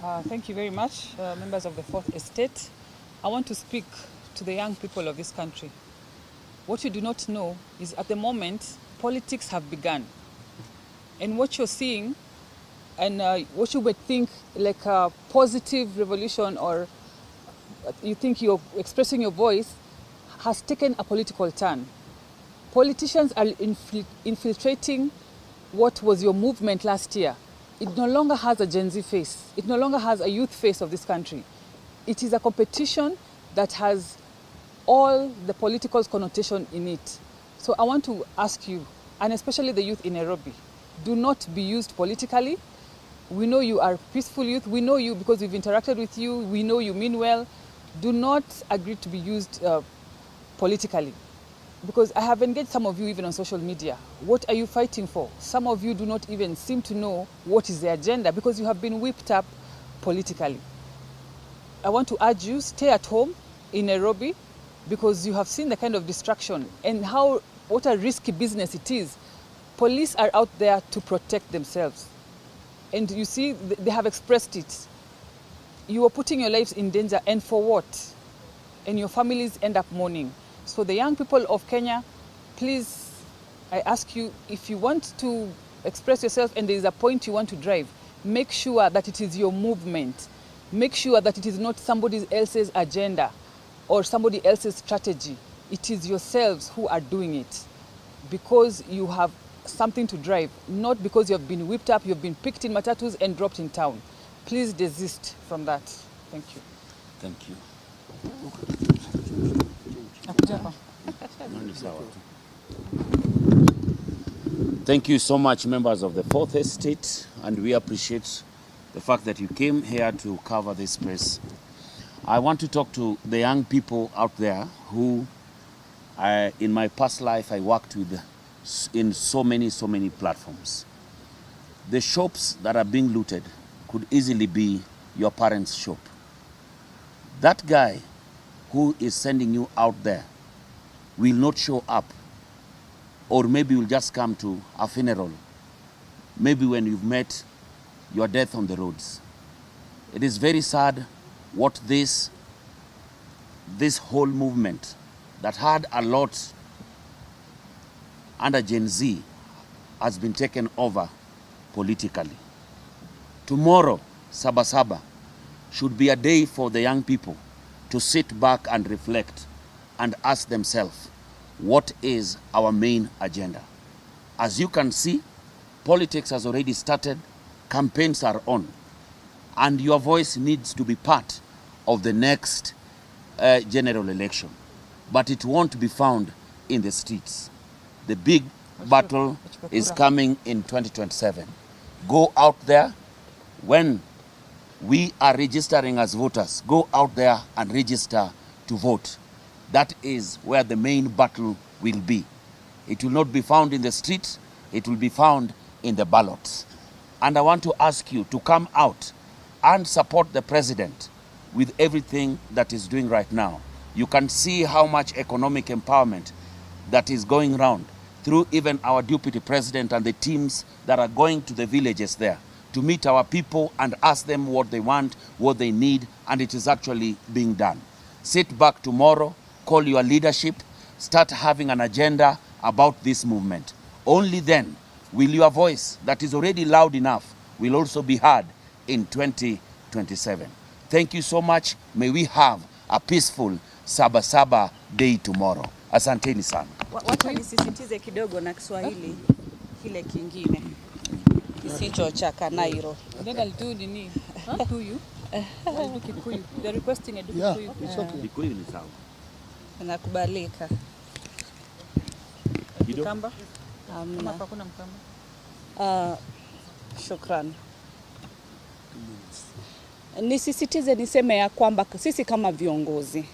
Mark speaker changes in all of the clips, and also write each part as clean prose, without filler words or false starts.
Speaker 1: Thank you very much, members of the Fourth Estate. I want to speak to the young people of this country. What you do not know is at the moment, politics have begun. And what you're seeing and what you would think like a positive revolution or you think you're expressing your voice has taken a political turn. Politicians are infiltrating what was your movement last year. It no longer has a Gen Z face. It no longer has a youth face of this country. It is a competition that has all the political connotation in it. So I want to ask you, and especially the youth in Nairobi, do not be used politically. We know you are peaceful youth. We know you because we've interacted with you. We know you mean well. Do not agree to be used politically. Because I have engaged some of you even on social media. What are you fighting for? Some of you do not even seem to know what is the agenda because you have been whipped up politically. I want to urge you, stay at home in Nairobi because you have seen the kind of distraction and what a risky business it is. Police are out there to protect themselves. And you see, they have expressed it. You are putting your lives in danger, and for what? And your families end up mourning. So the young people of Kenya, please, I ask you, if you want to express yourself and there is a point you want to drive, make sure that it is your movement. Make sure that it is not somebody else's agenda or somebody else's strategy. It is yourselves who are doing it because you have something to drive, not because you have been whipped up, you have been picked in matatus and dropped in town. Please desist from that. Thank you.
Speaker 2: Thank you. Thank you so much, members of the Fourth Estate, and we appreciate the fact that you came here to cover this space. I want to talk to the young people out there who, in my past life, I worked with in so many platforms. The shops that are being looted could easily be your parents' shop. That guy who is sending you out there will not show up, or maybe will just come to a funeral, maybe when you've met your death on the roads. It is very sad what this whole movement that had a lot under Gen Z has been taken over politically. Tomorrow, Saba should be a day for the young people to sit back and reflect and ask themselves, what is our main agenda? As you can see, politics has already started, campaigns are on, and your voice needs to be part of the next general election. But it won't be found in the streets. The big battle is coming in 2027. Go out there. When we are registering as voters, go out there and register to vote. That is where the main battle will be. It will not be found in the streets, it will be found in the ballots. And I want to ask you to come out and support the president with everything that he's doing right now. You can see how much economic empowerment that is going around through even our deputy president and the teams that are going to the villages there to meet our people and ask them what they want, what they need, and it is actually being done. Sit back tomorrow, call your leadership, start having an agenda about this movement. Only then will your voice that is already loud enough will also be heard in 2027. Thank you so much. May we have a peaceful Saba day tomorrow. Asanteni sana.
Speaker 3: Wacha nisisitize kidogo na Kiswahili kile kingine kisicho cha Kanairo.
Speaker 1: Dada do nini? To you. Kikuyu. They're requesting a Kikuyu.
Speaker 4: Yeah, it's okay.
Speaker 2: Kikuyu ni sawa.
Speaker 3: Nakubalika.
Speaker 1: Mkamba?
Speaker 3: Hamna.
Speaker 1: Hakuna Mkamba.
Speaker 3: Shukran. Nisisitize niseme ya kwamba sisi kama viongozi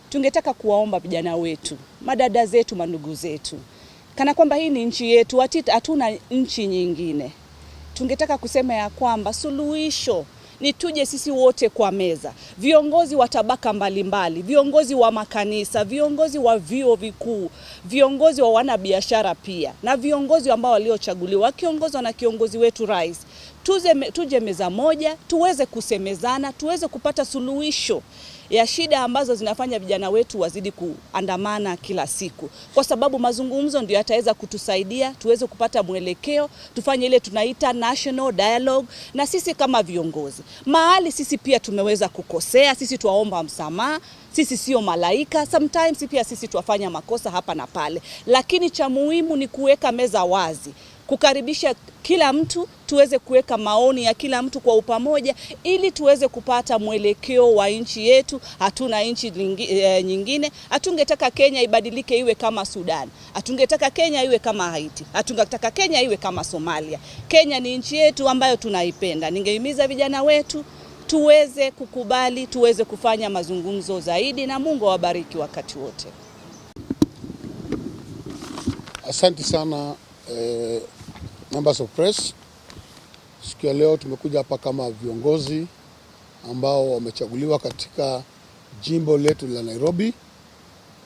Speaker 3: tungetaka kuwaomba vijana wetu, madada zetu, mandugu zetu, kana kwamba hii ni nchi yetu, hatuna nchi nyingine. Tungetaka kusema ya kwamba suluhisho ni tuje sisi wote kwa meza, viongozi wa tabaka mbalimbali, viongozi wa makanisa, viongozi wa vyuo vikuu, viongozi wa wanabiashara pia, na viongozi ambao waliochaguliwa wakiongozwa na kiongozi wetu rais. tuje meza moja, tuweze kusemezana, tuweze kupata suluhisho ya shida ambazo zinafanya vijana wetu wazidi kuandamana kila siku, kwa sababu mazungumzo ndio yataweza kutusaidia tuweze kupata mwelekeo, tufanye ile tunaita national dialogue. Na sisi kama viongozi, mahali sisi pia tumeweza kukosea, sisi tuwaomba msamaha, sisi sio malaika, sometimes pia sisi tuwafanya makosa hapa na pale, lakini cha muhimu ni kuweka meza wazi, kukaribisha kila mtu, tuweze kuweka maoni ya kila mtu kwa upamoja ili tuweze kupata mwelekeo wa nchi yetu. Hatuna nchi nyingine. Hatungetaka Kenya ibadilike iwe kama Sudan. Hatungetaka Kenya iwe kama Haiti. Hatungetaka Kenya iwe kama Somalia. Kenya ni nchi yetu ambayo tunaipenda. Ningehimiza vijana wetu tuweze kukubali, tuweze kufanya mazungumzo zaidi, na Mungu awabariki wakati wote.
Speaker 4: Asante sana members of press. Siku ya leo tumekuja hapa kama viongozi ambao wamechaguliwa katika jimbo letu la Nairobi,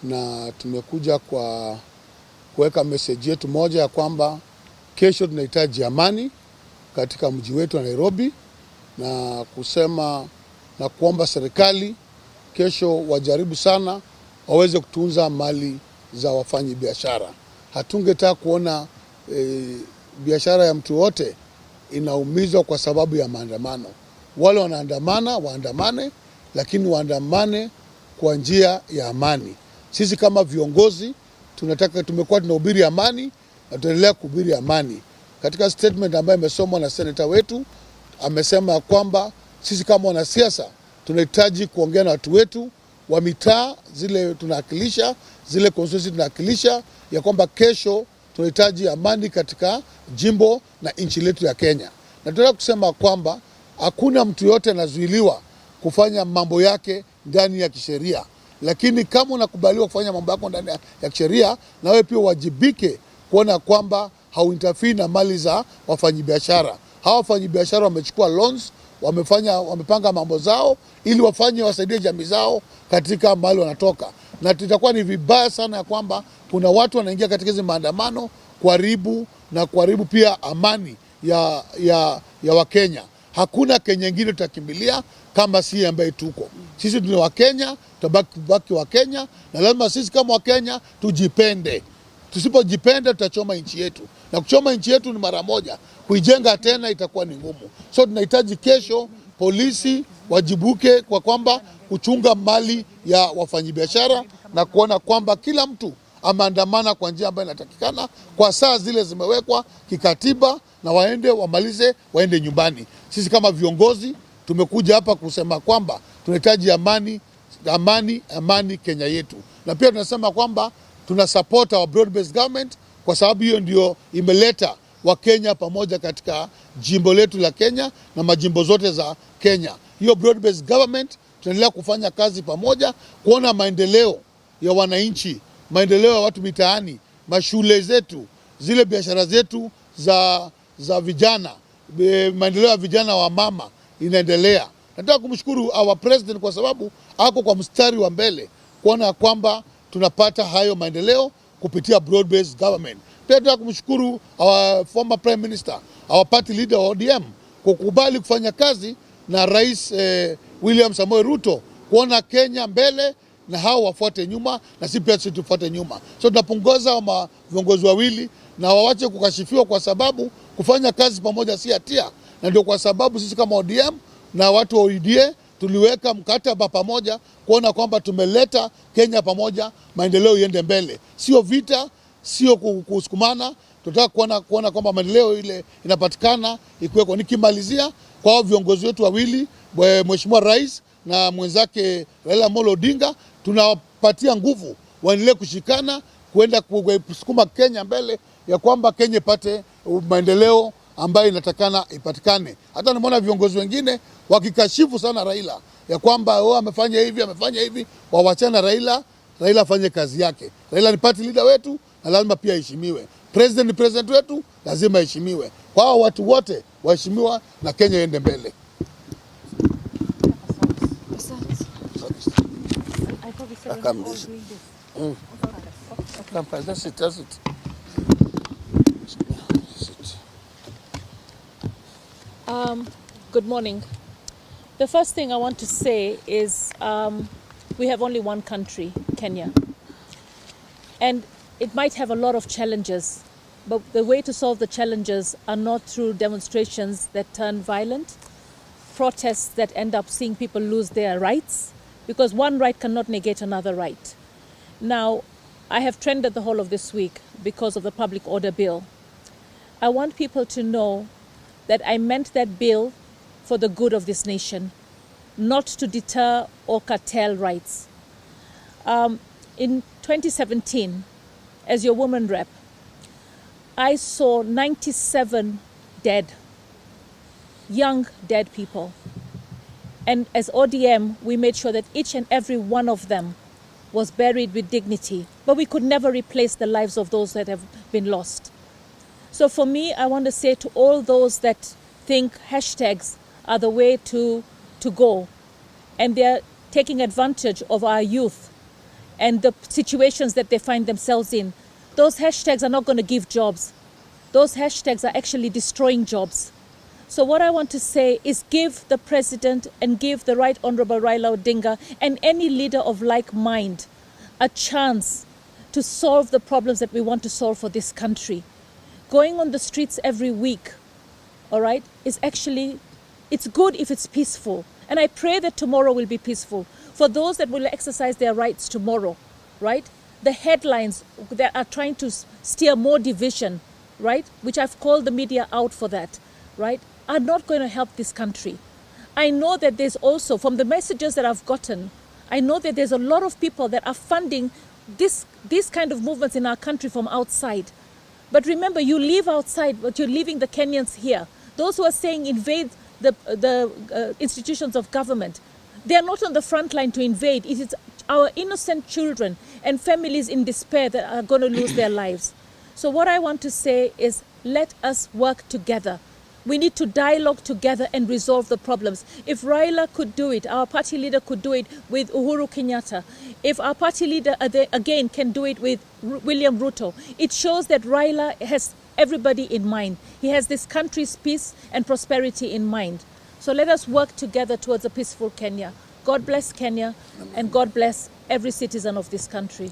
Speaker 4: na tumekuja kwa kuweka message yetu moja ya kwamba kesho tunahitaji amani katika mji wetu wa Nairobi, na kusema na kuomba serikali kesho wajaribu sana waweze kutunza mali za wafanyi biashara. Hatungetaka kuona biashara ya mtu wote inaumizwa kwa sababu ya maandamano. Wale wanaandamana waandamane, lakini waandamane kwa njia ya amani. Sisi kama viongozi tumekuwa tunahubiri amani na tunaendelea kuhubiri amani. Katika statement ambayo imesomwa na senator wetu, amesema kwamba sisi kama wanasiasa tunahitaji kuongea na watu wetu wa mitaa zile tunawakilisha, zile constituency tunawakilisha, ya kwamba kesho tunahitaji amani katika jimbo na nchi letu ya Kenya. Na tunataka kusema kwamba hakuna mtu yote anazuiliwa kufanya mambo yake ndani ya kisheria, lakini kama unakubaliwa kufanya mambo yako ndani ya kisheria, na wewe pia wajibike kuona kwamba hauinterfere na mali za wafanyabiashara. Hawa wafanyabiashara wamechukua loans, wamepanga mambo zao ili wasaidie jamii zao katika mahali wanatoka, na tutakuwa ni vibaya sana ya kwamba kuna watu wanaingia katika hizo maandamano kuharibu pia amani ya Wakenya. Hakuna Kenya nyingine tutakimbilia kama si ambaye tuko. Sisi ni Wakenya, tutabaki Wakenya, na lazima sisi kama Wakenya tujipende. Tusipojipenda tutachoma nchi yetu, na kuchoma nchi yetu ni mara moja, kuijenga tena itakuwa ni ngumu. So tunahitaji kesho polisi wajibuke kwa kwamba kuchunga mali ya wafanyabiashara na kuona kwamba kila mtu ameandamana kwa njia ambayo inatakikana kwa saa zile zimewekwa kikatiba, na waende nyumbani. Sisi kama viongozi tumekuja hapa kusema kwamba tunahitaji amani Kenya yetu, na pia tunasema kwamba tuna support our broad based government, kwa sababu hiyo ndio imeleta Wakenya pamoja katika jimbo letu la Kenya na majimbo zote za Kenya. Hiyo broad based government tunaendelea kufanya kazi pamoja kuona maendeleo ya wananchi, maendeleo ya watu mitaani, mashule zetu, zile biashara zetu za vijana, maendeleo ya vijana wa mama inaendelea. Nataka kumshukuru our president kwa sababu ako kwa mstari wa mbele kuona kwamba tunapata hayo maendeleo kupitia broad based government. Pia nataka kumshukuru our former prime minister, our party leader wa ODM kukubali kufanya kazi na Rais William Samoei Ruto kuona Kenya mbele na hao wafuate nyuma, na si pia sisi tufuate nyuma. So tunapunguza viongozi wawili na wawache kukashifiwa, kwa sababu kufanya kazi pamoja si hatia, na ndio kwa sababu sisi kama ODM na watu wa UDA tuliweka mkataba pamoja kuona kwamba tumeleta Kenya pamoja, maendeleo iende mbele, sio vita, sio kusukumana. Tunataka kuona kwamba maendeleo ile inapatikana ikuweko. Nikimalizia kwa viongozi wetu wawili, Mheshimiwa Rais na mwenzake Raila Amolo Odinga, tunawapatia nguvu waendelee kushikana kuenda kusukuma Kenya mbele, ya kwamba Kenya ipate maendeleo ambayo inatakana ipatikane. Hata nimeona viongozi wengine wakikashifu sana Raila ya kwamba amefanya hivi, wawachana Raila afanye kazi yake. Raila ni party leader wetu na lazima pia heshimiwe. President ni president wetu, lazima heshimiwe. Kwa hao watu wote waheshimiwa na Kenya iende mbele.
Speaker 5: Good morning. The first thing I want to say is we have only one country, Kenya. And it might have a lot of challenges, but the way to solve the challenges are not through demonstrations that turn violent, protests that end up seeing people lose their rights, because one right cannot negate another right. Now, I have trended the whole of this week because of the public order bill. I want people to know that I meant that bill for the good of this nation, not to deter or curtail rights. In 2017, as your woman rep, I saw 97 dead, young dead people. And as ODM, we made sure that each and every one of them was buried with dignity, but we could never replace the lives of those that have been lost. So for me, I want to say to all those that think hashtags are the way to go, and they're taking advantage of our youth and the situations that they find themselves in, those hashtags are not going to give jobs. Those hashtags are actually destroying jobs. So what I want to say is give the president and give the Right Honorable Raila Odinga and any leader of like mind a chance to solve the problems that we want to solve for this country. Going on the streets every week, all right, is actually, it's good if it's peaceful. And I pray that tomorrow will be peaceful. For those that will exercise their rights tomorrow, right, the headlines that are trying to steer more division, right, which I've called the media out for that, right, are not going to help this country. I know that there's also, from the messages that I've gotten, I know that there's a lot of people that are funding these kind of movements in our country from outside. But remember, you live outside, but you're leaving the Kenyans here. Those who are saying invade the institutions of government, they are not on the front line to invade. It is our innocent children and families in despair that are going to lose their lives. So what I want to say is, let us work together. We need to dialogue together and resolve the problems. If Raila could do it, our party leader could do it with Uhuru Kenyatta. If our party leader again can do it with William Ruto, it shows that Raila has everybody in mind. He has this country's peace and prosperity in mind. So let us work together towards a peaceful Kenya. God bless Kenya, and God bless every citizen of this country.